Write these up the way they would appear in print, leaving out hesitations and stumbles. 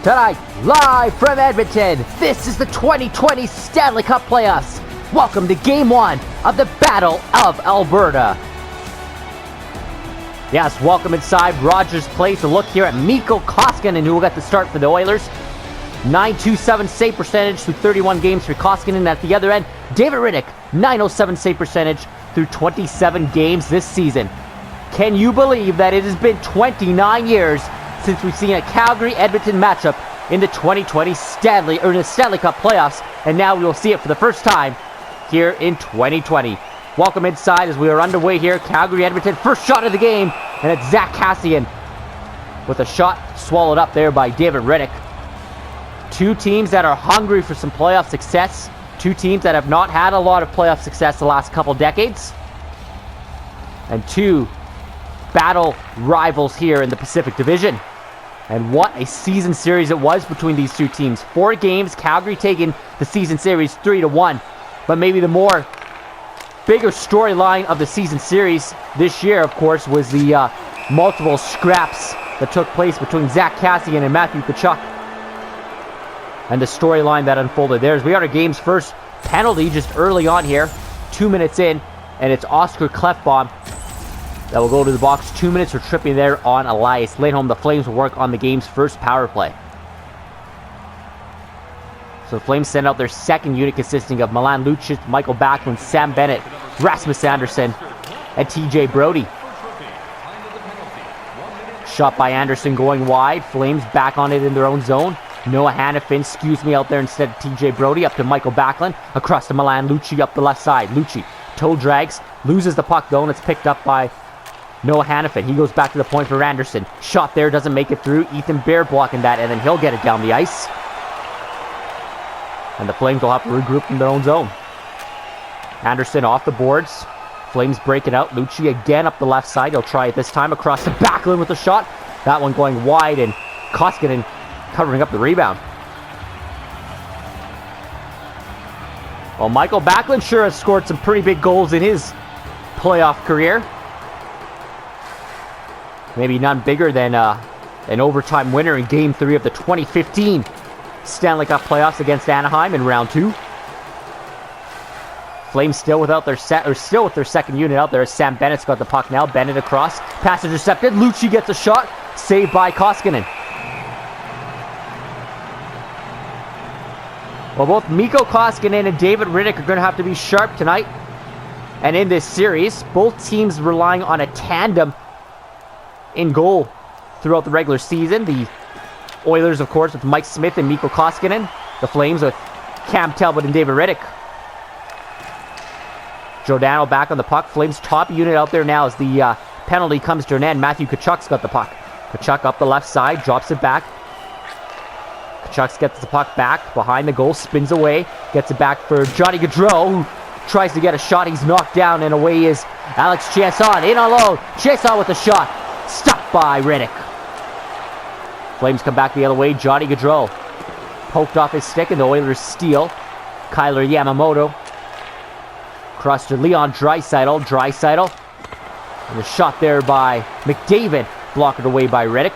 Tonight, live from Edmonton, this is the 2020 Stanley Cup Playoffs. Welcome to Game 1 of the Battle of Alberta. Yes, welcome inside Rogers Place. A look here at Mikko Koskinen, who will get the start for the Oilers. .927 save percentage through 31 games for Koskinen. At the other end, David Rittich, .907 save percentage through 27 games this season. Can you believe that it has been 29 years since we've seen a Calgary-Edmonton matchup in the 2020 Stanley Cup Playoffs, and now we will see it for the first time here in 2020. Welcome inside as we are underway here. Calgary-Edmonton, first shot of the game, and it's Zack Kassian with a shot swallowed up there by David Rittich. Two teams that are hungry for some playoff success. Two teams that have not had a lot of playoff success the last couple decades. And two battle rivals here in the Pacific Division. And what a season series it was between these two teams. 4 games, Calgary taking the season series 3-1. But maybe the bigger storyline of the season series this year, of course, was the multiple scraps that took place between Zack Kassian and Matthew Tkachuk. And the storyline that unfolded there. As we got our game's first penalty just early on here, 2 minutes in, and it's Oscar Klefbom that will go to the box. 2 minutes for tripping there on Elias Lindholm. The Flames will work on the game's first power play. So the Flames send out their second unit consisting of Milan Lucic, Michael Backlund, Sam Bennett, Rasmus Andersson, and TJ Brodie. Shot by Anderson going wide. Flames back on it in their own zone. Noah Hannafin skews me out there instead of TJ Brodie. Up to Michael Backlund. Across to Milan Lucic up the left side. Lucic toe drags. Loses the puck though, and it's picked up by Noah Hannafin. He goes back to the point for Anderson. Shot there, doesn't make it through. Ethan Bear blocking that, and then he'll get it down the ice. And the Flames will have to regroup in their own zone. Anderson off the boards. Flames break it out. Lucci again up the left side. He'll try it this time across the Backlund with a shot. That one going wide, and Koskinen covering up the rebound. Well, Michael Backlund sure has scored some pretty big goals in his playoff career. Maybe none bigger than an overtime winner in Game 3 of the 2015 Stanley Cup Playoffs against Anaheim in Round 2. Flames still with their second unit out there as Sam Bennett's got the puck now. Bennett across, pass intercepted. Lucci gets a shot, saved by Koskinen. Well, both Mikko Koskinen and David Rittich are going to have to be sharp tonight. And in this series, both teams relying on a tandem in goal throughout the regular season. The Oilers, of course, with Mike Smith and Mikko Koskinen. The Flames with Cam Talbot and David Rittich. Giordano back on the puck. Flames top unit out there now as the penalty comes to an end. Matthew Tkachuk's got the puck. Tkachuk up the left side, drops it back. Tkachuk gets the puck back behind the goal, spins away, gets it back for Johnny Gaudreau, who tries to get a shot. He's knocked down, and away is Alex Chiasson. In alone, Chiasson with a shot. Stopped by Rittich. Flames come back the other way. Johnny Gaudreau poked off his stick, and the Oilers steal. Kyler Yamamoto across to Leon Draisaitl. And a shot there by McDavid, blocked away by Rittich.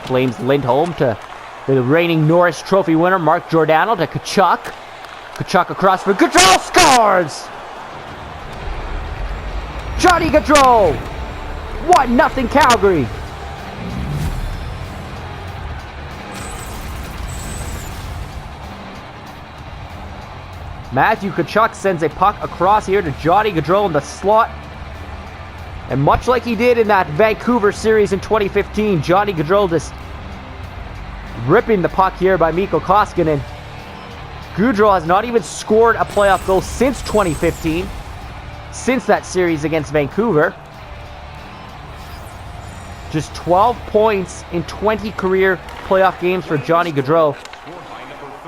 Flames Lindholm to the reigning Norris Trophy winner Mark Giordano to Tkachuk. Tkachuk across for Gaudreau, scores! Johnny Gaudreau! 1-0 Calgary. Matthew Tkachuk sends a puck across here to Johnny Gaudreau in the slot. And much like he did in that Vancouver series in 2015, Johnny Gaudreau just ripping the puck here by Mikko Koskinen. Gaudreau has not even scored a playoff goal since 2015, since that series against Vancouver. Just 12 points in 20 career playoff games for Johnny Gaudreau.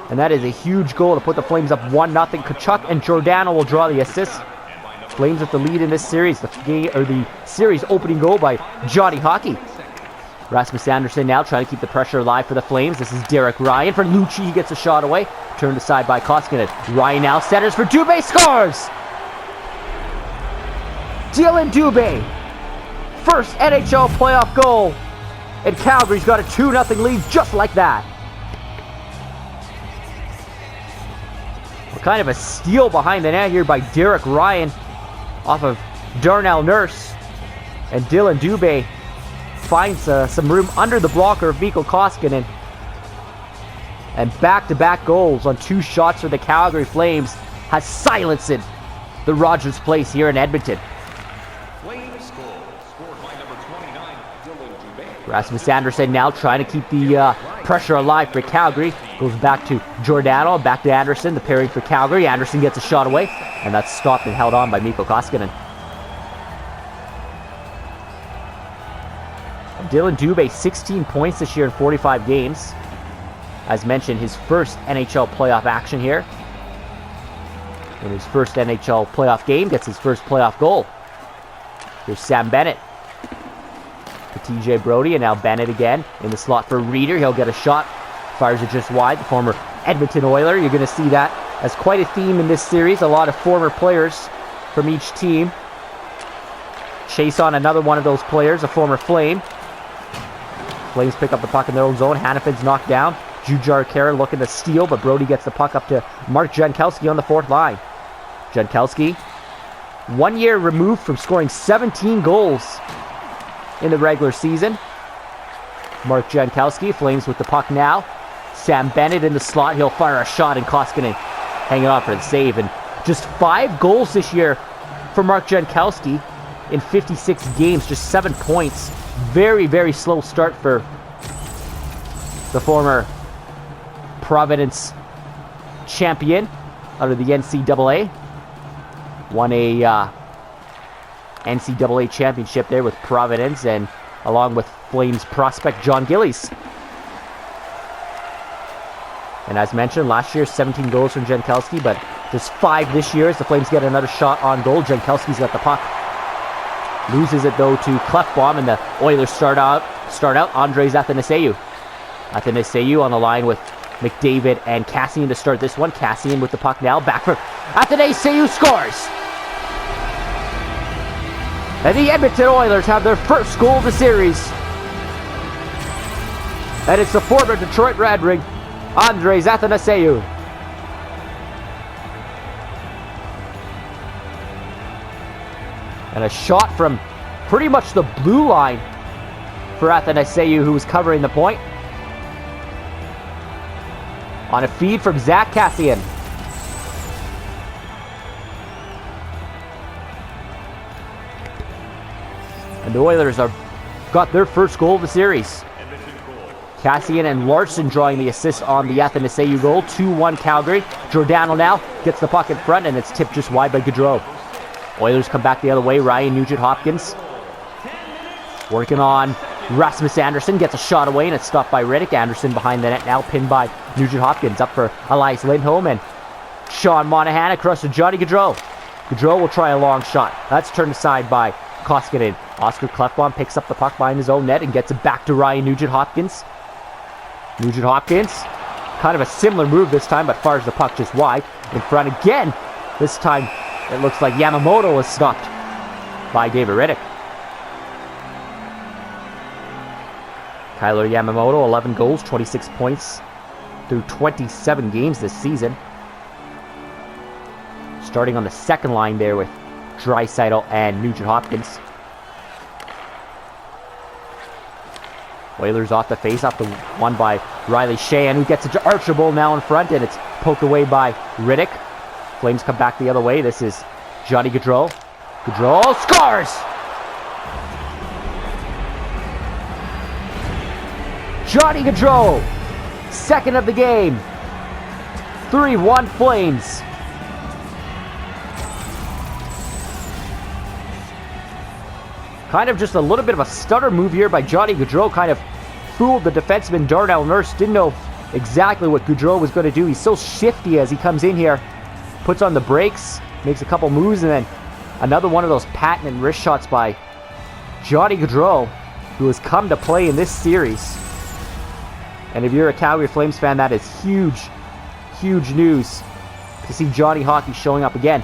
And that is a huge goal to put the Flames up 1-0. Tkachuk and Giordano will draw the assist. Flames with the lead in this series. The series opening goal by Johnny Hockey. Rasmus Anderson now trying to keep the pressure alive for the Flames. This is Derek Ryan for Lucci. He gets a shot away. Turned aside by Koskinen. Ryan now centers for Dubé. Scores! Dylan Dubé. First NHL playoff goal And Calgary's got a 2-0 lead just like that. Kind of a steal behind the net here by Derek Ryan off of Darnell Nurse. And Dylan Dubé finds some room under the blocker of Mikko Koskinen. And back-to-back goals on 2 shots for the Calgary Flames has silenced the Rogers Place here in Edmonton. Rasmus Andersson now trying to keep the pressure alive for Calgary. Goes back to Giordano, back to Andersson, the pairing for Calgary. Andersson gets a shot away, and that's stopped and held on by Mikko Koskinen. Dylan Dubé, 16 points this year in 45 games. As mentioned, his first NHL playoff action here. In his first NHL playoff game, gets his first playoff goal. Here's Sam Bennett to TJ Brody, and now Bennett again in the slot for Reeder. He'll get a shot, fires it just wide. The former Edmonton Oiler. You're going to see that as quite a theme in this series. A lot of former players from each team chase on another one of those players, a former Flame. Flames pick up the puck in their own zone. Hannafin's knocked down. Jujhar Khaira looking to steal, but Brody gets the puck up to Mark Jankowski on the 4th line. Jankowski, 1 year removed from scoring 17 goals in the regular season. Mark Jankowski, Flames with the puck now. Sam Bennett in the slot. He'll fire a shot, and Koskinen hanging on for the save. And just 5 goals this year for Mark Jankowski in 56 games, just 7 points. Very, very slow start for the former Providence champion out of the NCAA. Won a NCAA championship there with Providence, and along with Flames prospect John Gillies. And as mentioned, last year 17 goals from Jankowski, but just 5 this year as the Flames get another shot on goal. Jankowski's got the puck. Loses it though to Klefbom, and the Oilers start out Andres Athanasiou. Athanasiou on the line with McDavid and Cassian to start this one. Cassian with the puck now. Back for Athanasiou, scores! And the Edmonton Oilers have their first goal of the series. And it's the former Detroit Red Wing, Andres Athanasiou. And a shot from pretty much the blue line for Athanasiou, who was covering the point. On a feed from Zach Cassian. And the Oilers got their first goal of the series. Cassian and Larson drawing the assist on the Athanasiou goal. 2-1 Calgary. Giordano now gets the puck in front, and it's tipped just wide by Gaudreau. Oilers come back the other way. Ryan Nugent-Hopkins working on Rasmus Andersson. Gets a shot away, and it's stopped by Riddick. Andersson behind the net now, pinned by Nugent-Hopkins. Up for Elias Lindholm, and Sean Monahan across to Johnny Gaudreau. Gaudreau will try a long shot. That's turned aside by Koskinen. Oscar Klefbom picks up the puck behind his own net and gets it back to Ryan Nugent-Hopkins. Nugent-Hopkins, kind of a similar move this time, but fires the puck just wide. In front again. This time it looks like Yamamoto was stopped by David Riddick. Kyler Yamamoto, 11 goals, 26 points through 27 games this season. Starting on the second line there with Draisaitl and Nugent-Hopkins. Oilers off the face-off, the one by Riley Sheahan, who gets it to Archibald now in front, and it's poked away by Riddick. Flames come back the other way. This is Johnny Gaudreau. Gaudreau scores! Johnny Gaudreau, second of the game. 3-1 Flames. Kind of just a little bit of a stutter move here by Johnny Gaudreau. Kind of fooled the defenseman Darnell Nurse. Didn't know exactly what Gaudreau was going to do. He's so shifty as he comes in here. Puts on the brakes, makes a couple moves, and then another one of those patent wrist shots by Johnny Gaudreau, who has come to play in this series. And if you're a Calgary Flames fan, that is huge, huge news to see Johnny Hockey showing up again.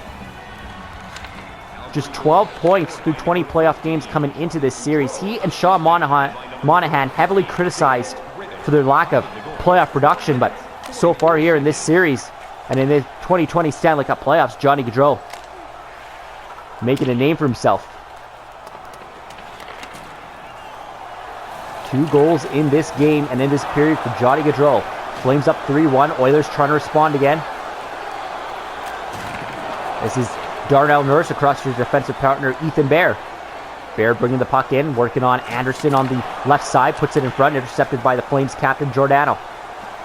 just 12 points through 20 playoff games coming into this series. He and Sean Monahan heavily criticized for their lack of playoff production, but so far here in this series and in the 2020 Stanley Cup Playoffs, Johnny Gaudreau making a name for himself. 2 goals in this game and in this period for Johnny Gaudreau. Flames up 3-1. Oilers trying to respond again. This is Darnell Nurse across to his defensive partner, Ethan Bear. Bear bringing the puck in, working on Anderson on the left side, puts it in front, intercepted by the Flames captain, Giordano.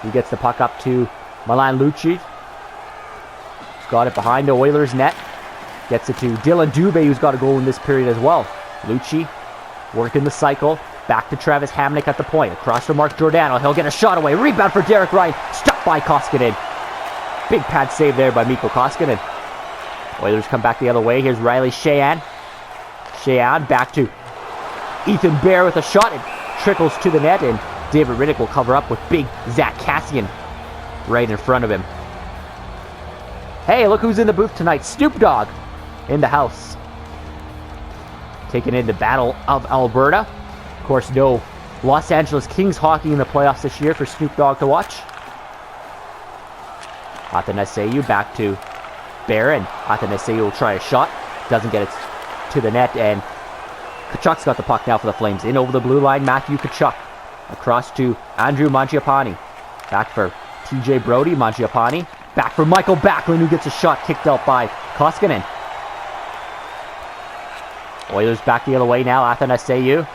He gets the puck up to Milan Lucic. He's got it behind the Oilers net. Gets it to Dylan Dubé, who's got a goal in this period as well. Lucic working the cycle. Back to Travis Hamonic at the point. Across to Mark Giordano. He'll get a shot away. Rebound for Derek Ryan. Stopped by Koskinen. Big pad save there by Mikko Koskinen. Oilers come back the other way. Here's Riley Sheahan. Sheahan back to Ethan Bear with a shot. It trickles to the net, and David Riddick will cover up with big Zach Kassian right in front of him. Hey, look who's in the booth tonight. Snoop Dogg in the house. Taking in the Battle of Alberta. Of course, no Los Angeles Kings hockey in the playoffs this year for Snoop Dogg to watch. Athanasiou back to Bear, and Athanasiou will try a shot. Doesn't get it to the net, and Tkachuk's got the puck now for the Flames. In over the blue line, Matthew Tkachuk. Across to Andrew Mangiapane. Back for TJ Brody, Mangiapane. Back for Michael Backlund, who gets a shot kicked out by Koskinen. Oilers back the other way now. Athanasiou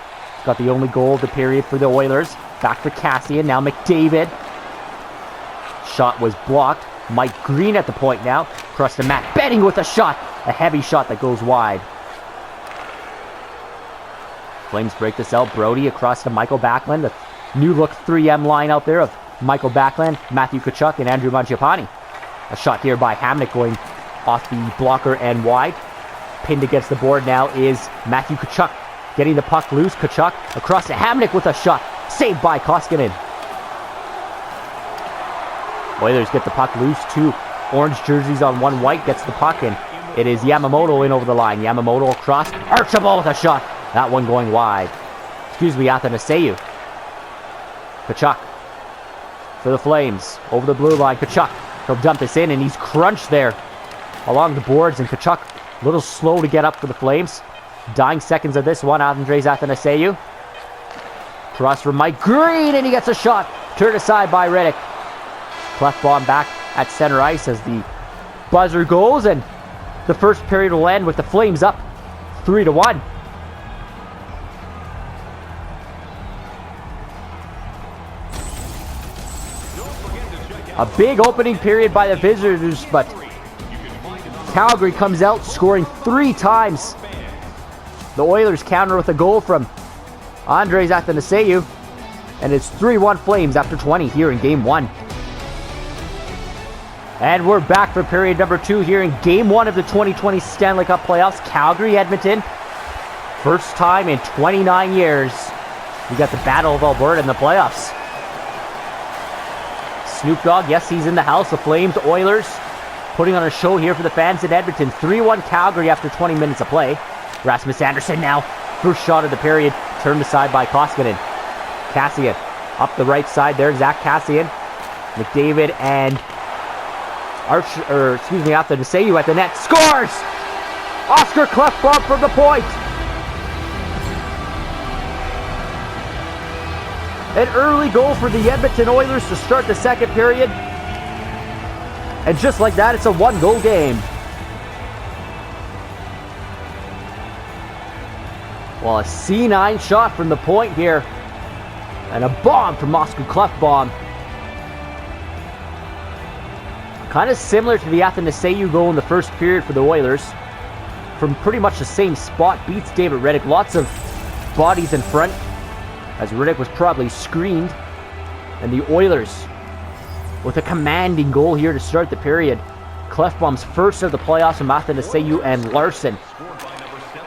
got the only goal of the period for the Oilers. Back for Kassian. Now McDavid. Shot was blocked. Mike Green at the point now. Across to Matt Betting with a shot. A heavy shot that goes wide. Flames break this out. Brody across to Michael Backlund. The new look 3M line out there of Michael Backlund, Matthew Tkachuk, and Andrew Mangiapane. A shot here by Hamonic going off the blocker and wide. Pinned against the board now is Matthew Tkachuk. Getting the puck loose. Tkachuk across to Hamonic with a shot. Saved by Koskinen. Oilers get the puck loose. 2 orange jerseys on 1 white. Gets the puck, and it is Yamamoto in over the line. Yamamoto across. Archibald with a shot. That one going wide. Excuse me, Athanasiou. Tkachuk for the Flames. Over the blue line. Tkachuk. He'll dump this in, and he's crunched there along the boards, and Tkachuk a little slow to get up for the Flames. Dying seconds of this one. Andres Athanasiou. Cross from Mike Green, and he gets a shot. Turned aside by Riddick. Clefbaum back at center ice as the buzzer goes, and the first period will end with the Flames up 3-1. A big opening period by the visitors, but Calgary comes out scoring 3 times. The Oilers counter with a goal from Andres Athanasiou, and it's 3-1 Flames after 20 here in Game 1. And we're back for period number 2 here in Game 1 of the 2020 Stanley Cup Playoffs. Calgary, Edmonton. First time in 29 years. We got the Battle of Alberta in the playoffs. Snoop Dogg, yes, he's in the house. The Flames, Oilers, putting on a show here for the fans in Edmonton. 3-1 Calgary after 20 minutes of play. Rasmus Andersson now, first shot of the period, turned aside by Koskinen. Kassian, up the right side there, Zach Kassian. McDavid and Athanasiou at the net. Scores! Oscar Klefbom from the point. An early goal for the Edmonton Oilers to start the second period. And just like that, it's a 1-goal game. Well, a C9 shot from the point here. And a bomb from Oscar Klefbom. Kind of similar to the Athanasiou goal in the first period for the Oilers. From pretty much the same spot. Beats David Riddick. Lots of bodies in front, as Riddick was probably screened. And the Oilers with a commanding goal here to start the period. Klefbom's first of the playoffs from Athanasiou and Larson.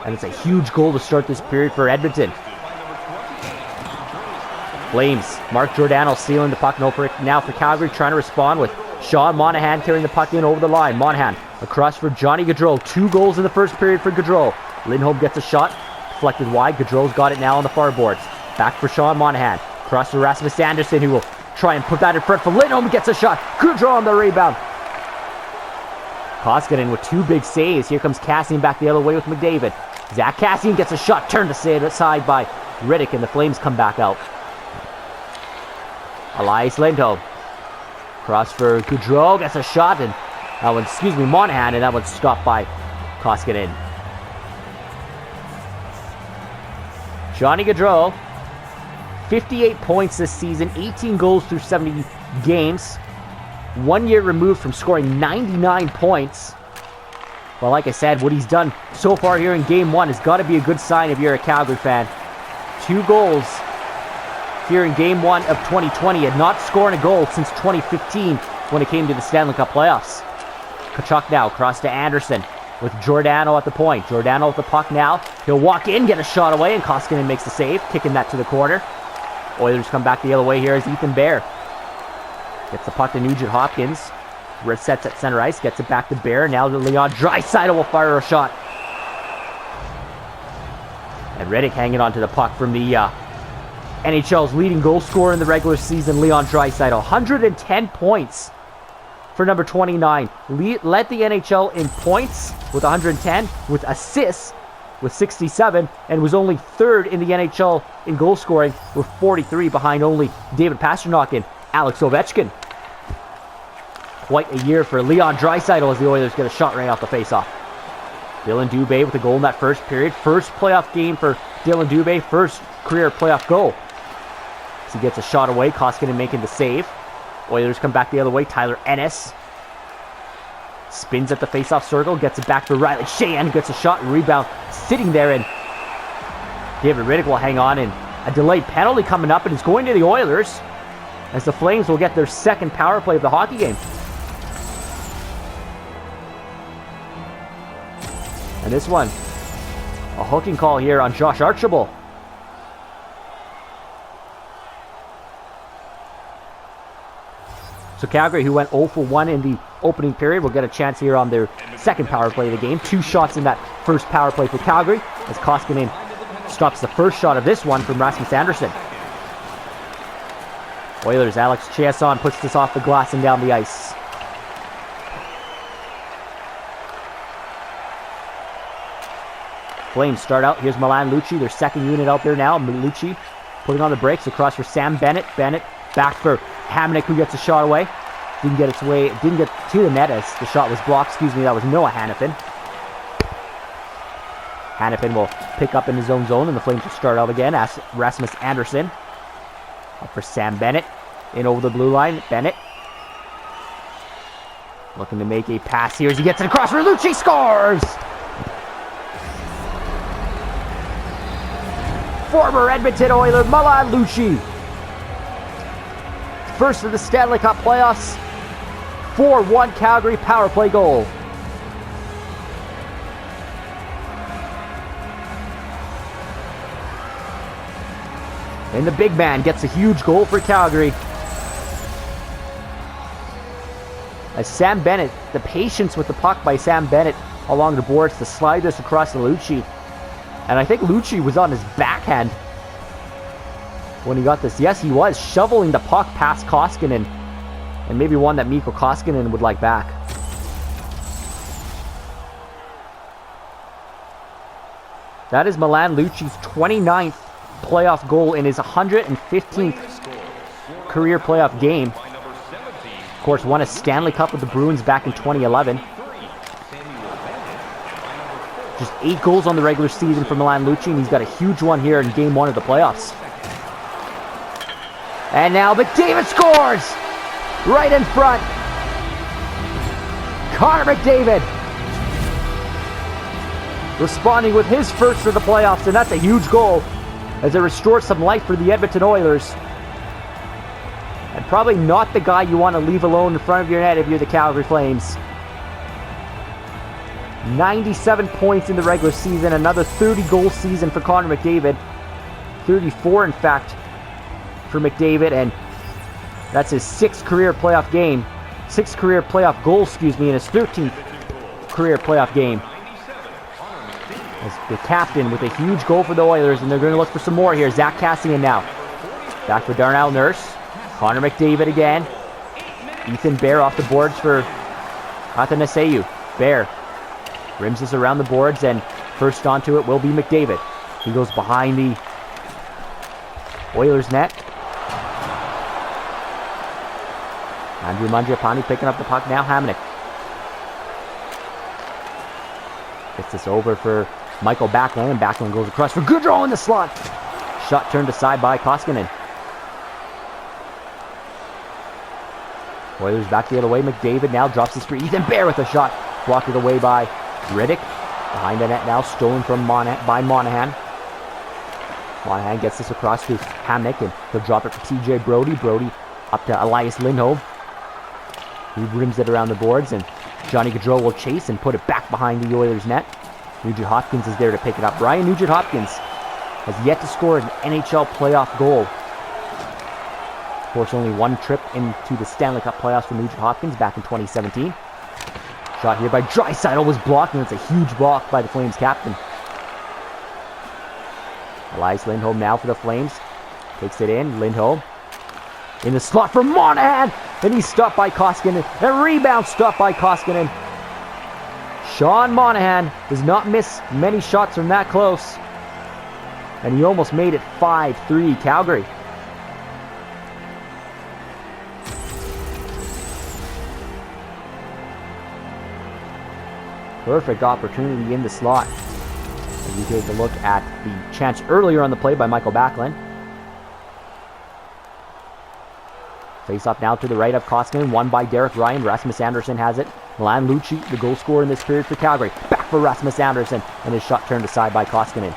And it's a huge goal to start this period for Edmonton. Flames. Mark Giordano sealing the puck now for Calgary, trying to respond with Sean Monahan carrying the puck in over the line. Monahan Across for Johnny Gaudreau. 2 goals in the first period for Gaudreau. Lindholm gets a shot. Deflected wide. Gaudreau's got it now on the far boards. Back for Sean Monahan. Across to Rasmus Anderson, who will try and put that in front for Lindholm. Gets a shot. Gaudreau on the rebound. Koskinen with 2 big saves. Here comes Kassian back the other way with McDavid. Zach Kassian gets a shot. Turned aside by Riddick, and the Flames come back out. Elias Lindholm. Cross for Gaudreau. Gets a shot, and that one, Monahan, and that one's stopped by Koskinen. Johnny Gaudreau, 58 points this season, 18 goals through 70 games. 1 year removed from scoring 99 points. Well, like I said, what he's done so far here in Game 1 has got to be a good sign if you're a Calgary fan. 2 goals here in Game 1 of 2020, had not scored a goal since 2015 when it came to the Stanley Cup Playoffs. Tkachuk now, cross to Anderson with Giordano at the point. Giordano with the puck now. He'll walk in, get a shot away, and Koskinen makes the save, kicking that to the corner. Oilers come back the other way here as Ethan Bear gets the puck to Nugent Hopkins. Resets at center ice, gets it back to Bear. Now to Leon Draisaitl will fire a shot. And Riddick hanging on to the puck from the NHL's leading goal scorer in the regular season, Leon Draisaitl. 110 points for number 29. Led the NHL in points with 110, with assists with 67, and was only 3rd in the NHL in goal scoring with 43, behind only David Pastrnak and Alex Ovechkin. Quite a year for Leon Draisaitl as the Oilers get a shot right off the faceoff. Dylan Dubé with a goal in that first period. First playoff game for Dylan Dubé. First career playoff goal. As he gets a shot away, Koskinen making the save. Oilers come back the other way. Tyler Ennis spins at the faceoff circle. Gets it back for Riley Sheahan. Gets a shot and rebound sitting there. And David Riddick will hang on. And a delayed penalty coming up. And it's going to the Oilers, as the Flames will get their second power play of the hockey game. And this one, a hooking call here on Josh Archibald. So Calgary, who went 0 for 1 in the opening period, will get a chance here on their second power play of the game. 2 shots in that first power play for Calgary, as Koskinen stops the first shot of this one from Rasmus Anderson. Oilers, Alex Chiasson puts this off the glass and down the ice. Flames start out. Here's Milan Lucic, their second unit out there now. Lucic putting on the brakes across for Sam Bennett. Bennett back for Hamonic, who gets a shot away. Didn't get to the net as the shot was blocked. That was Noah Hannafin. Hannafin will pick up in his own zone, and the Flames will start out again. As Rasmus Anderson up for Sam Bennett. In over the blue line. Bennett looking to make a pass here as he gets it across for Lucic. Scores! Former Edmonton Oiler Milan Lucic. First of the Stanley Cup Playoffs. 4-1 Calgary power play goal. And the big man gets a huge goal for Calgary. As Sam Bennett, the patience with the puck by Sam Bennett along the boards to slide this across to Lucic. And I think Lucic was on his backhand when he got this. Yes, he was shoveling the puck past Koskinen, and maybe one that Mikko Koskinen would like back. That is Milan Lucic's 29th playoff goal in his 115th career playoff game. Of course, won a Stanley Cup with the Bruins back in 2011. Just 8 goals on the regular season for Milan Lucic, and he's got a huge one here in Game 1 of the playoffs. And now McDavid scores! Right in front. Connor McDavid responding with his first for the playoffs, and that's a huge goal as it restores some life for the Edmonton Oilers. And probably not the guy you want to leave alone in front of your net if you're the Calgary Flames. 97 points in the regular season, another 30-goal season for Connor McDavid. 34, in fact, for McDavid, and that's his 6th career playoff game. 6th career playoff goal, and his 13th career playoff game. As the captain with a huge goal for the Oilers, and they're going to look for some more here. Zach Cassian now. Back for Darnell Nurse. Connor McDavid again. Ethan Bear off the boards for Athanasiou. Bear rims this around the boards, and first onto it will be McDavid. He goes behind the Oilers net. Andrew Mangiapane picking up the puck now. Hamonic gets this over for Michael Backlund, and Backlund goes across for Goodrow in the slot. Shot turned aside by Koskinen. Oilers back the other way. McDavid now drops this for Ethan Bear with a shot. Blocked it away by Riddick. Behind the net now, stolen from Monahan. Monahan gets this across to Hamnick, and he'll drop it for TJ Brody. Brody up to Elias Lindholm. He rims it around the boards, and Johnny Gaudreau will chase and put it back behind the Oilers net. Nugent Hopkins is there to pick it up. Ryan Nugent Hopkins has yet to score an NHL playoff goal. Of course, only one trip into the Stanley Cup Playoffs for Nugent Hopkins back in 2017. Shot here by Draisaitl was blocked, and it's a huge block by the Flames captain. Elias Lindholm now for the Flames. Takes it in. Lindholm in the slot for Monahan, and he's stopped by Koskinen. And rebound stopped by Koskinen. Sean Monahan does not miss many shots from that close, and he almost made it 5-3 Calgary. Perfect opportunity in the slot. As we take a look at the chance earlier on the play by Michael Backlund. Face up now to the right of Koskinen, won by Derek Ryan. Rasmus Andersson has it. Milan Lucic, the goal scorer in this period for Calgary. Back for Rasmus Andersson, and his shot turned aside by Koskinen.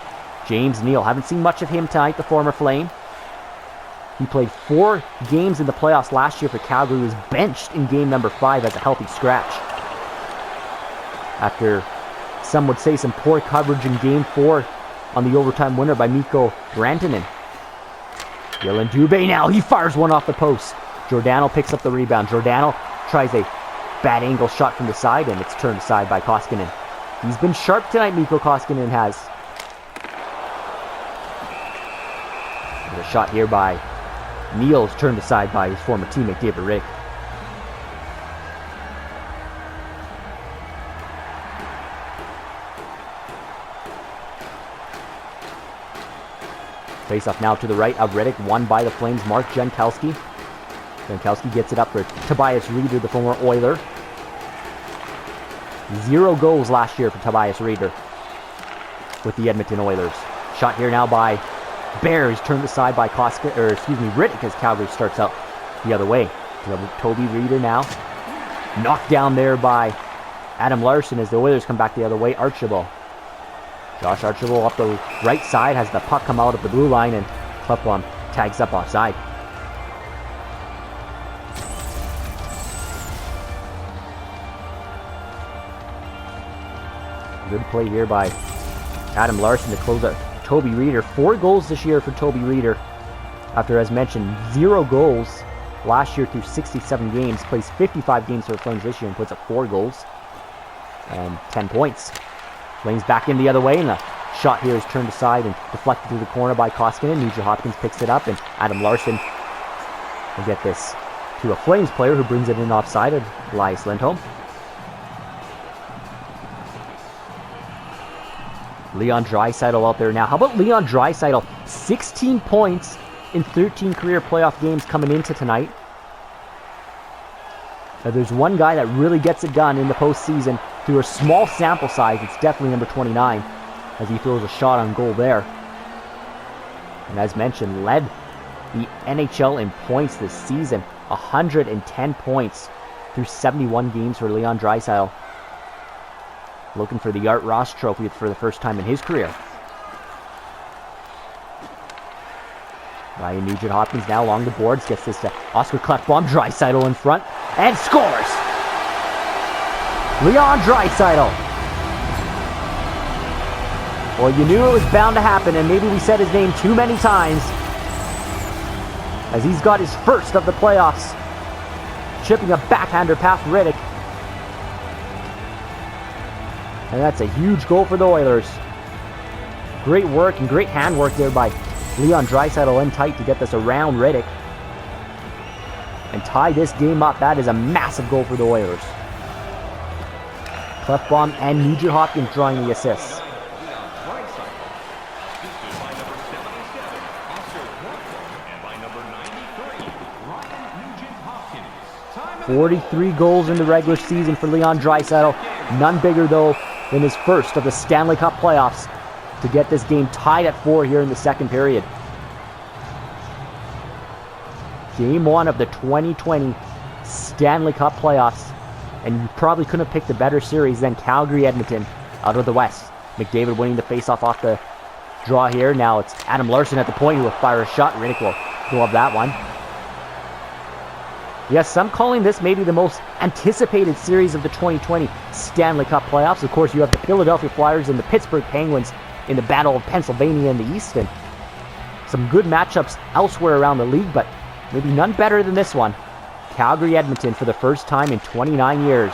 James Neal, haven't seen much of him tonight, the former Flame. He played 4 games in the playoffs last year for Calgary. He was benched in game number 5 as a healthy scratch, after some would say some poor coverage in game 4 on the overtime winner by Mikko Rantanen. Dylan Dubé now, he fires one off the post. Giordano picks up the rebound. Giordano tries a bad angle shot from the side, and it's turned aside by Koskinen. He's been sharp tonight, Mikko Koskinen has. There's a shot here by Neal's turned aside by his former teammate David Rick. Face off now to the right of Riddick, won by the Flames, Mark Jankowski. Jankowski gets it up for Tobias Reeder, the former Oiler. 0 goals last year for Tobias Reeder with the Edmonton Oilers. Shot here now by Bear is turned aside by Riddick as Calgary starts out the other way. Toby Reeder now. Knocked down there by Adam Larson as the Oilers come back the other way. Archibald. Josh Archibald up the right side has the puck come out of the blue line, and Klefbom tags up offside. Good play here by Adam Larson to close out Toby Reeder. 4 goals this year for Toby Reeder, after, as mentioned, 0 goals last year through 67 games. Plays 55 games for the Flames this year and puts up 4 goals and 10 points. Flames back in the other way, and the shot here is turned aside and deflected to the corner by Koskinen. Nugent Hopkins picks it up, and Adam Larson will get this to a Flames player who brings it in offside of Elias Lindholm. Leon Draisaitl out there now. How about Leon Draisaitl? 16 points in 13 career playoff games coming into tonight. Now, there's one guy that really gets it done in the postseason through a small sample size. It's definitely number 29, as he throws a shot on goal there. And as mentioned, led the NHL in points this season. 110 points through 71 games for Leon Draisaitl. Looking for the Art Ross Trophy for the first time in his career. Ryan Nugent Hopkins now along the boards, gets this to Oscar Klefbom. Draisaitl in front, and scores! Leon Draisaitl. Well, you knew it was bound to happen, and maybe we said his name too many times, as he's got his first of the playoffs. Chipping a backhander past Riddick. And that's a huge goal for the Oilers. Great work and great handwork there by Leon Draisaitl in tight to get this around Riddick. And tie this game up. That is a massive goal for the Oilers. Clefbaum and Nugent Hopkins drawing the assists. 43 goals in the regular season for Leon Draisaitl. None bigger, though, than his first of the Stanley Cup Playoffs to get this game tied at 4 here in the second period. Game 1 of the 2020 Stanley Cup Playoffs. And you probably couldn't have picked a better series than Calgary-Edmonton out of the West. McDavid winning the faceoff off the draw here. Now it's Adam Larsson at the point who will fire a shot. Riddick will glove that one. Yes, I'm calling this maybe the most anticipated series of the 2020 Stanley Cup Playoffs. Of course, you have the Philadelphia Flyers and the Pittsburgh Penguins in the Battle of Pennsylvania in the East. And some good matchups elsewhere around the league, but maybe none better than this one. Calgary-Edmonton for the first time in 29 years.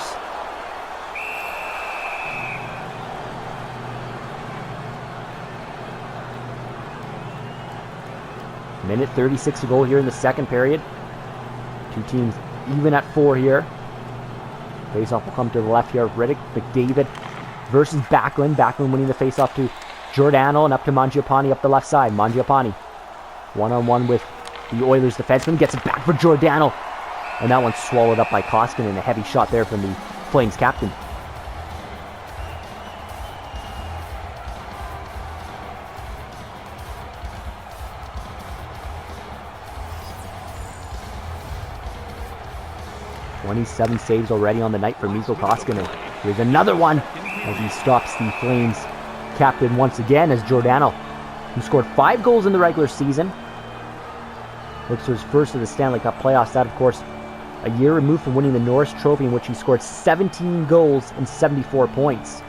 Minute 36 to go here in the second period. Two teams even at 4 here. Faceoff will come to the left here. Riddick, McDavid versus Backlund. Backlund winning the faceoff to Giordano and up to Mangiapane up the left side. Mangiapane one-on-one with the Oilers defenseman. Gets it back for Giordano. And that one's swallowed up by Koskinen. A heavy shot there from the Flames captain. "27 saves already on the night for Mikko Koskinen. Here's another one as he stops the Flames captain once again as Giordano, who scored 5 goals in the regular season, looks to his first of the Stanley Cup Playoffs. That, of course, a year removed from winning the Norris Trophy, in which he scored 17 goals and 74 points.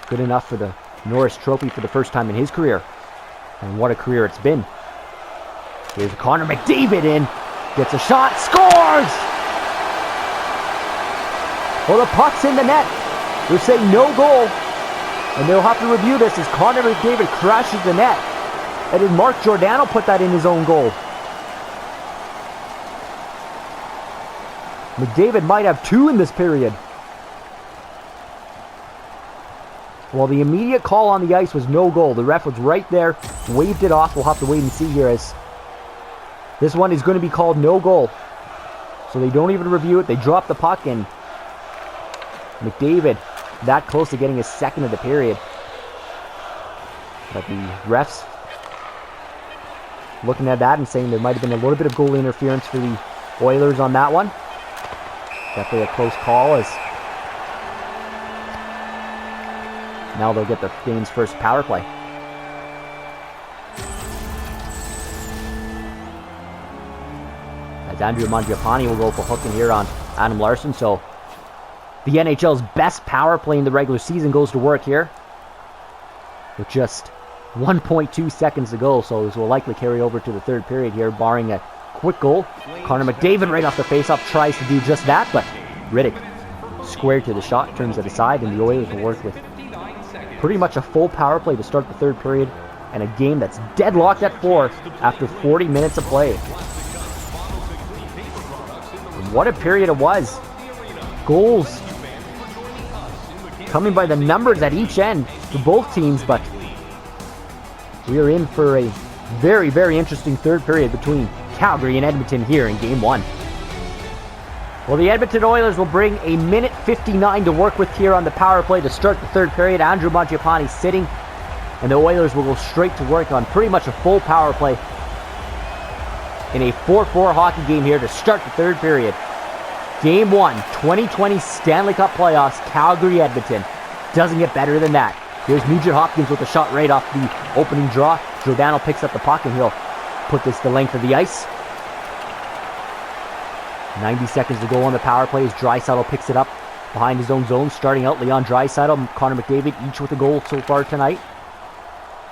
Good enough for the Norris Trophy for the first time in his career. And what a career it's been. Here's Connor McDavid in. Gets a shot, scores! Well, the puck's in the net. They're saying no goal. And they'll have to review this as Connor McDavid crashes the net. And did Mark Giordano put that in his own goal? McDavid might have 2 in this period. Well, the immediate call on the ice was no goal. The ref was right there, waved it off. We'll have to wait and see here as this one is going to be called no goal. So they don't even review it. They drop the puck, and McDavid that close to getting his second of the period. But the refs looking at that and saying there might have been a little bit of goal interference for the Oilers on that one. Definitely a close call as now they'll get the game's first power play. As Andrew Mangiapane will go for hooking here on Adam Larsson. So the NHL's best power play in the regular season goes to work here with just 1.2 seconds to go. So this will likely carry over to the third period here, barring a quick goal. Connor McDavid right off the faceoff tries to do just that, but Riddick squared to the shot, turns it aside, and the Oilers will work with pretty much a full power play to start the third period, and a game that's deadlocked at 4 after 40 minutes of play. What a period it was. Goals coming by the numbers at each end for both teams, but we are in for a very, very interesting third period between Calgary and Edmonton here in Game 1. Well, the Edmonton Oilers will bring a minute 59 to work with here on the power play to start the third period. Andrew Mangiapane sitting, and the Oilers will go straight to work on pretty much a full power play in a 4-4 hockey game here to start the third period. Game 1, 2020 Stanley Cup Playoffs, Calgary-Edmonton. Doesn't get better than that. Here's Nugent Hopkins with a shot right off the opening draw. Giordano picks up the puck, and he'll put this the length of the ice. 90 seconds to go on the power play as Draisaitl picks it up behind his own zone. Starting out, Leon Draisaitl and Connor McDavid, each with a goal so far tonight.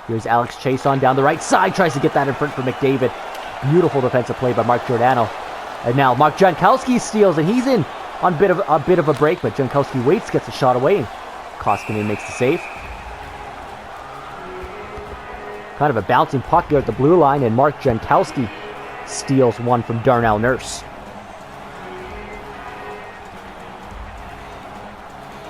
Here's Alex Chason down the right side, tries to get that in front for McDavid. Beautiful defensive play by Mark Giordano. And now Mark Jankowski steals, and he's in on a bit of a break, but Jankowski waits, gets a shot away, and Koskinen makes the save. Kind of a bouncing puck here at the blue line, and Mark Jankowski steals one from Darnell Nurse.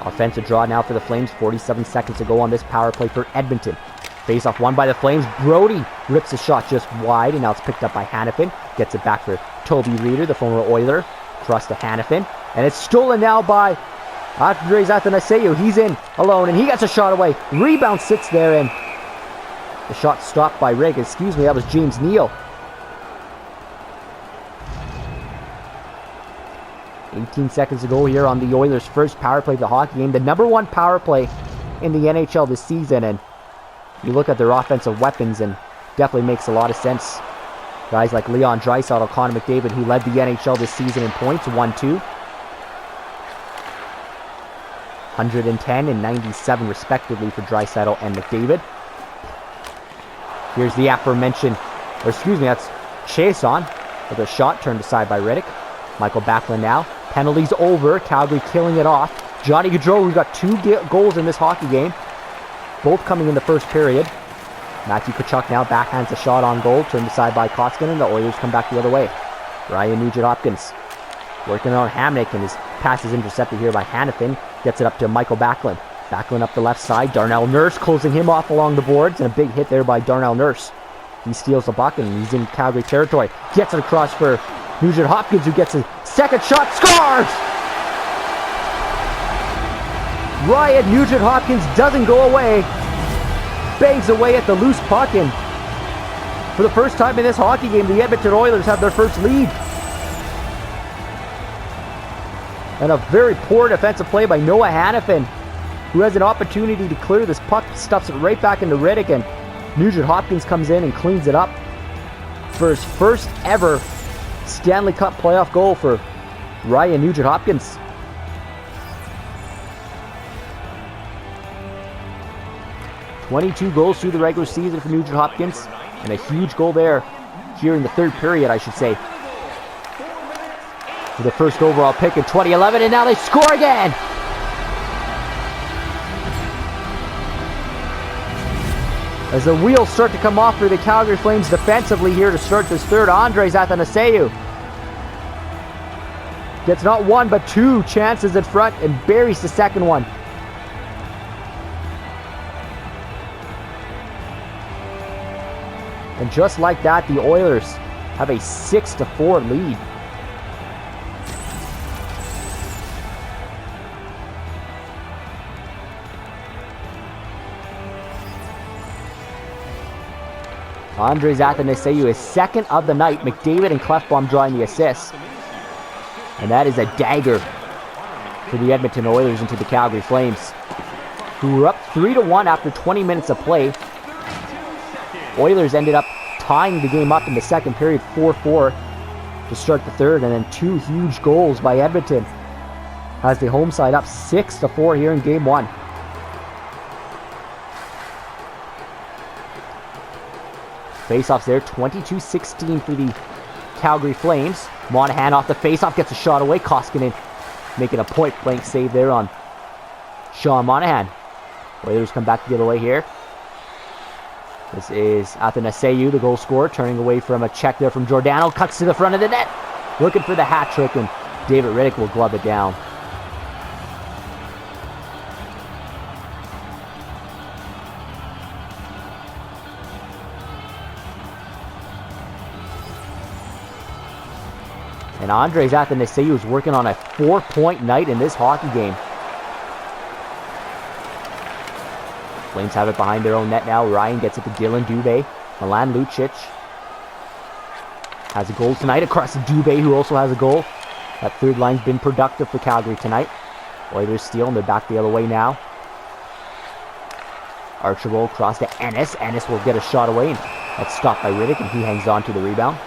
Offensive draw now for the Flames, 47 seconds to go on this power play for Edmonton. Face-off won by the Flames. Brody rips a shot just wide, and now it's picked up by Hanifin. Gets it back for Toby Reeder, the former Oiler. Cross to Hanifin, and it's stolen now by Andres Athanasiou. He's in alone, and he gets a shot away. Rebound sits there, and the shot stopped by Rigg. Excuse me, that was James Neal. 18 seconds to go here on the Oilers' first power play of the hockey game. The #1 power play in the NHL this season, and you look at their offensive weapons, and definitely makes a lot of sense. Guys like Leon Draisaitl, Connor McDavid, who led the NHL this season in points, 1-2. 110 and 97 respectively for Draisaitl and McDavid. Here's the aforementioned, or excuse me, that's Chiasson with a shot turned aside by Riddick. Michael Backlund now. Penalties over. Calgary killing it off. Johnny Gaudreau, who's got 2 goals in this hockey game, both coming in the first period. Matthew Tkachuk now backhands a shot on goal, turned aside by Koskinen. The Oilers come back the other way. Ryan Nugent-Hopkins working on Hamnick, and his pass is intercepted here by Hanifin. Gets it up to Michael Backlund. Backlund up the left side. Darnell Nurse closing him off along the boards, and a big hit there by Darnell Nurse. He steals the puck, and he's in Calgary territory. Gets it across for Nugent-Hopkins, who gets a second shot. Scores! Ryan Nugent-Hopkins doesn't go away. Bangs away at the loose puck, and for the first time in this hockey game, the Edmonton Oilers have their first lead. And a very poor defensive play by Noah Hanifin, who has an opportunity to clear this puck, stuffs it right back into Riddick, and Nugent-Hopkins comes in and cleans it up for his first ever Stanley Cup playoff goal for Ryan Nugent-Hopkins. $22 goals through the regular season for Nugent-Hopkins, and a huge goal there here in the third period, I should say, for the first overall pick in 2011, and now they score again! As the wheels start to come off for the Calgary Flames defensively here to start this third, Andres Athanasiou gets not one but 2 chances in front and buries the second one. And just like that, the Oilers have a 6-4 lead. Andres Athanasiou is second of the night. McDavid and Klefbom drawing the assists. And that is a dagger for the Edmonton Oilers into the Calgary Flames, who were up 3-1 after 20 minutes of play. Oilers ended up tying the game up in the second period, 4-4 to start the third, and then 2 huge goals by Edmonton has the home side up 6-4 here in Game 1. Faceoffs there, 22-16 for the Calgary Flames. Monahan off the faceoff, gets a shot away. Koskinen making a point-blank save there on Sean Monahan. Oilers come back the other way here. This is Athanasiou, the goal scorer, turning away from a check there from Giordano. Cuts to the front of the net, looking for the hat trick, and David Riddick will glove it down. And Andres Athanasiou is working on a 4-point night in this hockey game. Flames have it behind their own net now. Ryan gets it to Dylan Dubé. Milan Lucic has a goal tonight across to Dubé, who also has a goal. That third line's been productive for Calgary tonight. Oilers steal, and they're back the other way now. Archibald cross to Ennis. Ennis will get a shot away, and that's stopped by Riddick, and he hangs on to the rebound.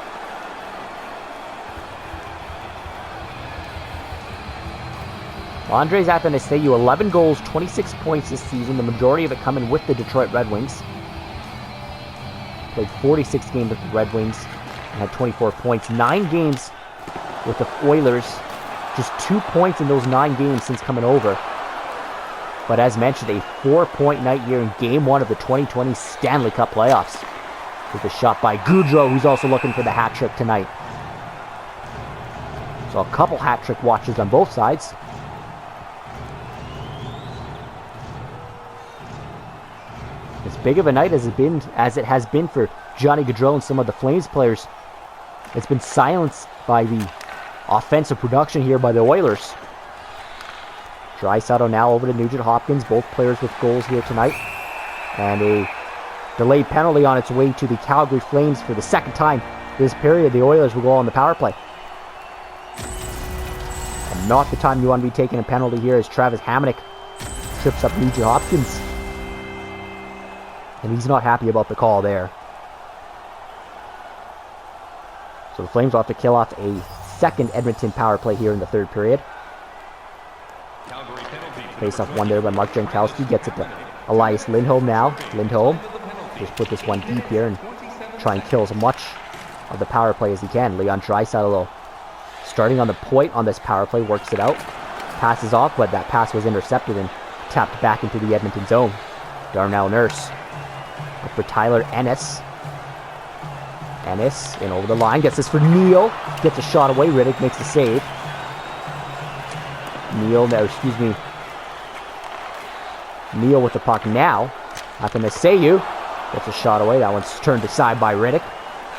Andres Athanasiou, 11 goals, 26 points this season, the majority of it coming with the Detroit Red Wings. Played 46 games with the Red Wings and had 24 points. 9 games with the Oilers, Just 2 points in those 9 games since coming over. But as mentioned, a 4-point night here in Game 1 of the 2020 Stanley Cup Playoffs. With a shot by Gaudreau, who's also looking for the hat trick tonight. So a couple hat trick watches on both sides. As big of a night as it has been for Johnny Gaudreau and some of the Flames players, it's been silenced by the offensive production here by the Oilers. Draisaitl now over to Nugent Hopkins, both players with goals here tonight. And a delayed penalty on its way to the Calgary Flames for the second time this period. The Oilers will go on the power play. And not the time you want to be taking a penalty here as Travis Hamonic trips up Nugent Hopkins. And he's not happy about the call there. So the Flames will have to kill off a second Edmonton power play here in the third period. Face-off one there by Mark Jankowski. Gets it to Elias Lindholm now. Lindholm just put this one deep here and try and kill as much of the power play as he can. Leon Draisaitl starting on the point on this power play, works it out. Passes off, but that pass was intercepted and tapped back into the Edmonton zone. Darnell Nurse up for Tyler Ennis. Ennis in over the line, gets this for Neal. Gets a shot away, Riddick makes the save. Neal with the puck now. Athanasiou gets a shot away. That one's turned aside by Riddick.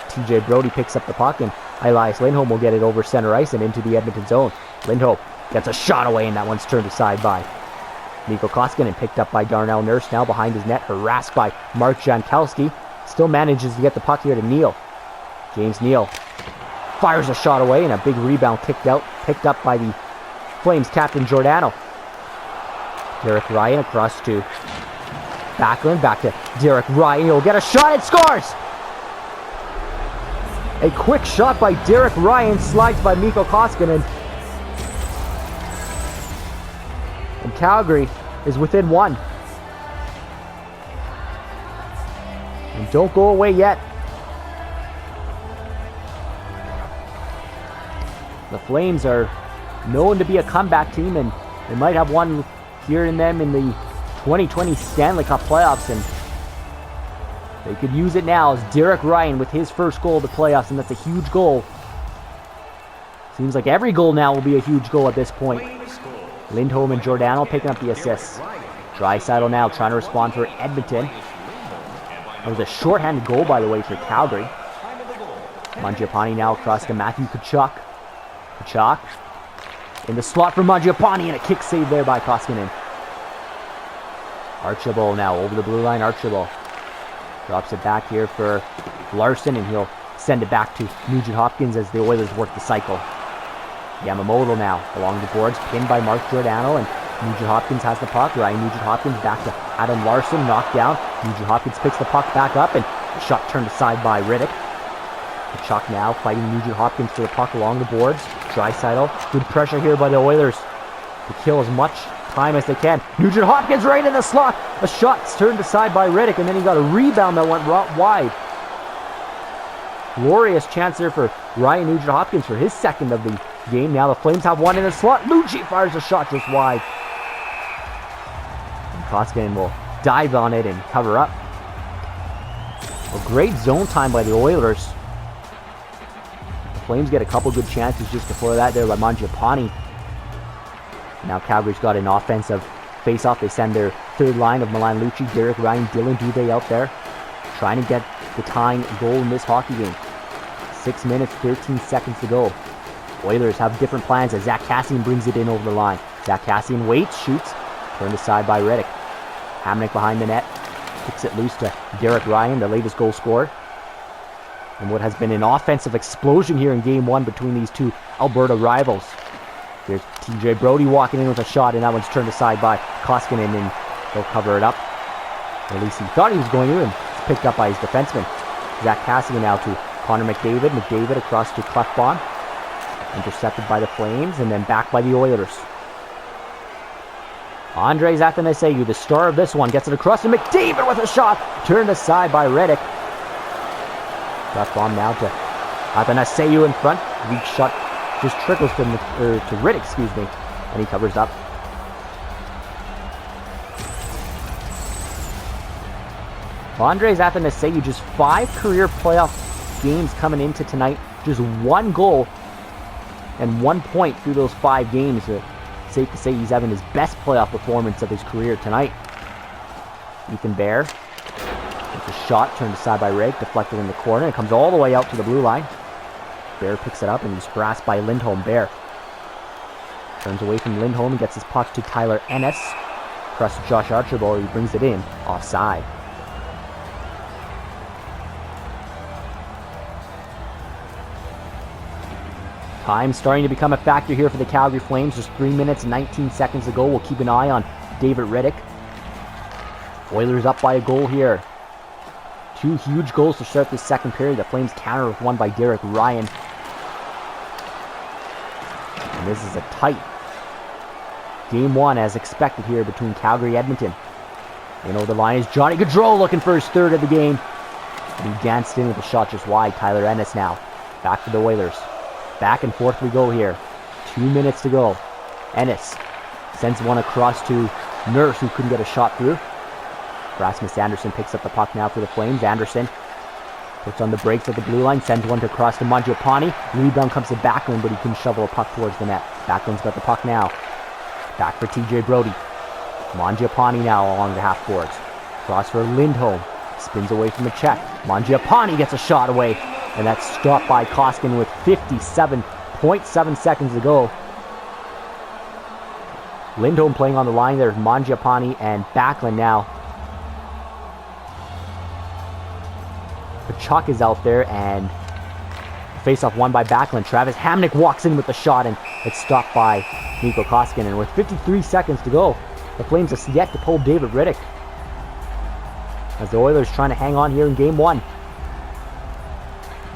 TJ Brody picks up the puck, and Elias Lindholm will get it over center ice and into the Edmonton zone. Lindholm gets a shot away, and that one's turned aside by Mikko Koskinen, picked up by Darnell Nurse now behind his net, harassed by Mark Jankowski. Still manages to get the puck here to Neal. James Neal fires a shot away, and a big rebound picked up by the Flames captain Giordano. Derek Ryan across to Backlund, back to Derek Ryan. He'll get a shot and scores! A quick shot by Derek Ryan, slides by Mikko Koskinen. And Calgary is within 1. And don't go away yet. The Flames are known to be a comeback team, and they might have one here in them in the 2020 Stanley Cup Playoffs, and they could use it now as Derek Ryan with his first goal of the playoffs, and that's a huge goal. Seems like every goal now will be a huge goal at this point. Lindholm and Giordano picking up the assists. Draisaitl now trying to respond for Edmonton. That was a shorthanded goal, by the way, for Calgary. Mangiapane now across to Matthew Tkachuk. Tkachuk in the slot for Mangiapane, and a kick save there by Koskinen. Archibald now over the blue line. Archibald drops it back here for Larson, and he'll send it back to Nugent Hopkins as the Oilers work the cycle. Yamamoto now along the boards, pinned by Mark Giordano, and Nugent Hopkins has the puck. Ryan Nugent Hopkins back to Adam Larson, knocked down. Nugent Hopkins picks the puck back up, and the shot turned aside by Riddick. Tkachuk now fighting Nugent Hopkins for the puck along the boards. Draisaitl, good pressure here by the Oilers to kill as much time as they can. Nugent Hopkins right in the slot. A shot's turned aside by Riddick, and then he got a rebound that went wide. Glorious chance there for Ryan Nugent Hopkins for his second of the game. Now the Flames have one in the slot. Lucci fires a shot just wide. And Koskinen will dive on it and cover up. A great zone time by the Oilers. The Flames get a couple good chances just before that there by Mangiapane. Now Calgary's got an offensive face-off. They send their third line of Milan Lucic, Derek Ryan, Dylan Dubé out there, trying to get the tying goal in this hockey game. 6 minutes, 13 seconds to go. Oilers have different plans as Zach Kassian brings it in over the line. Zach Kassian waits, shoots, turned aside by Riddick. Hamonic behind the net, kicks it loose to Derek Ryan, the latest goal scorer. And what has been an offensive explosion here in Game 1 between these two Alberta rivals. There's TJ Brody walking in with a shot, and that one's turned aside by Koskinen, and he'll cover it up. Or at least he thought he was going to, and it's picked up by his defenseman. Zach Kassian now to Connor McDavid. McDavid across to Klefbom. Intercepted by the Flames, and then back by the Oilers. Andres Athanasiou, the star of this one, gets it across to McDavid with a shot. Turned aside by Riddick. Klefbom now to Athanasiou in front. Weak shot just trickles to Riddick, excuse me, and he covers up. Andres Athanasiou, just 5 career playoff games coming into tonight. Just 1 goal and 1 point through those 5 games. Safe to say he's having his best playoff performance of his career tonight. Ethan Bear gets a shot turned aside by Riddick, deflected in the corner. It comes all the way out to the blue line. Bear picks it up and he's harassed by Lindholm. Bear turns away from Lindholm and gets his puck to Tyler Ennis. Across to Josh Archibald, he brings it in offside. Time starting to become a factor here for the Calgary Flames. Just 3 minutes and 19 seconds to go. We'll keep an eye on David Riddick. Oilers up by a goal here. 2 huge goals to start this second period. The Flames counter with one by Derek Ryan. And this is a tight Game 1 as expected here between Calgary and Edmonton. You know, the line is Johnny Gaudreau looking for his 3rd of the game. And he danced in with a shot just wide. Tyler Ennis now. Back for the Oilers. Back and forth we go here. 2 minutes to go. Ennis sends one across to Nurse, who couldn't get a shot through. Rasmus Anderson picks up the puck now for the Flames. Anderson puts on the brakes at the blue line, sends one across to Mangiapane. Rebound comes to Backlund, but he can shovel a puck towards the net. Backlund's got the puck now. Back for TJ Brody. Mangiapane now along the half boards. Cross for Lindholm. Spins away from the check. Mangiapane gets a shot away. And that's stopped by Koskinen with 57.7 seconds to go. Lindholm playing on the line there. Mangiapane and Backlund now. Kachuk is out there and face-off won by Backlund. Travis Hamonic walks in with the shot and it's stopped by Mikko Koskinen. And with 53 seconds to go, the Flames have yet to pull David Riddick, as the Oilers trying to hang on here in Game 1.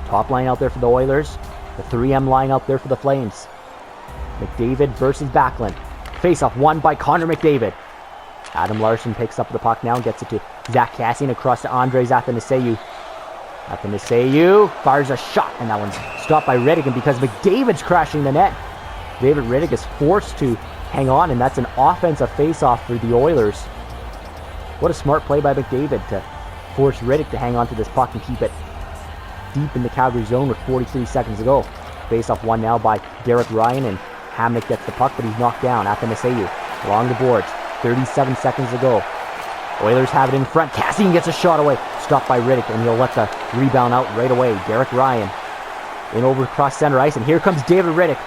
Top line out there for the Oilers. The 3M line out there for the Flames. McDavid versus Backlund. Face-off won by Connor McDavid. Adam Larsson picks up the puck now and gets it to Zach Kassian across to Andres Athanasiou. Athanasiou fires a shot, and that one's stopped by Riddick, and because McDavid's crashing the net, David Riddick is forced to hang on, and that's an offensive face-off for the Oilers. What a smart play by McDavid to force Riddick to hang on to this puck and keep it deep in the Calgary zone with 43 seconds to go. Face-off won now by Derek Ryan, and Hamonic gets the puck, but he's knocked down. Athanasiou along the boards. 37 seconds to go. Oilers have it in front. Kassian gets a shot away. Stopped by Riddick, and he'll let the rebound out right away. Derek Ryan in over across center ice, and here comes David Riddick.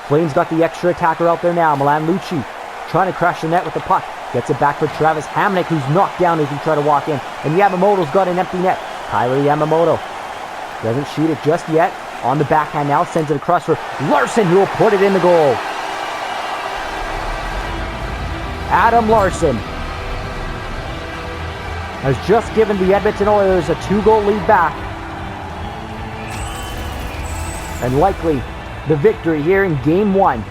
Flames got the extra attacker out there now. Milan Lucic trying to crash the net with the puck. Gets it back for Travis Hamonic, who's knocked down as he tried to walk in. And Yamamoto's got an empty net. Tyler Yamamoto doesn't shoot it just yet. On the backhand now, sends it across for Larsson, who will put it in the goal. Adam Larsson has just given the Edmonton Oilers a 2-goal lead back. And likely the victory here in Game 1.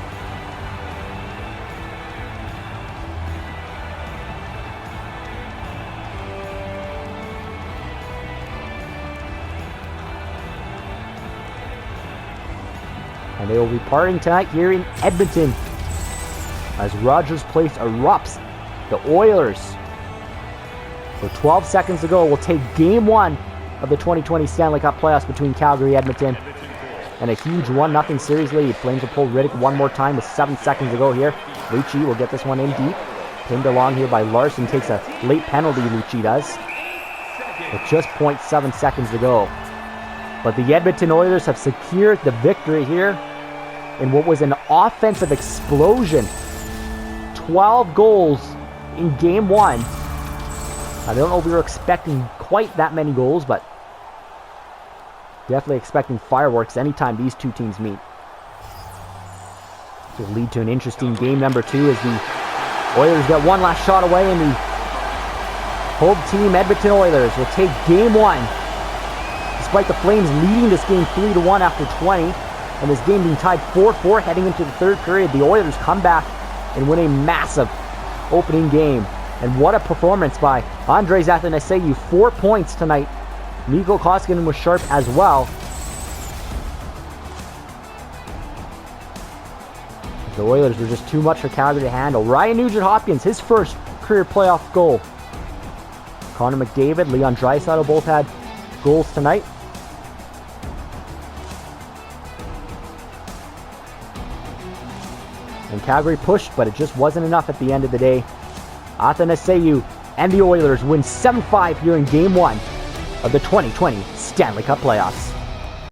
And they will be partying tonight here in Edmonton as Rogers Place erupts. The Oilers, with 12 seconds to go, will take Game 1 of the 2020 Stanley Cup Playoffs between Calgary and Edmonton. And a huge 1-0 series lead. Flames will pull Riddick one more time with 7 seconds to go here. Lucci will get this one in deep. Pinned along here by Larsson. Takes a late penalty, Lucci does. With just 0.7 seconds to go. But the Edmonton Oilers have secured the victory here in what was an offensive explosion. 12 goals in Game 1. I don't know if we were expecting quite that many goals, but definitely expecting fireworks anytime these two teams meet. This will lead to an interesting game number 2 as the Oilers get one last shot away, and the home team Edmonton Oilers will take Game 1. Despite the Flames leading this game 3-1 after 20, and this game being tied 4-4 heading into the third period, the Oilers come back and win a massive opening game. And what a performance by Andres Athanasiou. 4 points tonight. Mikko Koskinen was sharp as well. The Oilers were just too much for Calgary to handle. Ryan Nugent-Hopkins, his first career playoff goal. Connor McDavid, Leon Draisaitl both had goals tonight. And Calgary pushed, but it just wasn't enough at the end of the day. Athanasiou and the Oilers win 7-5 here in Game 1 of the 2020 Stanley Cup Playoffs.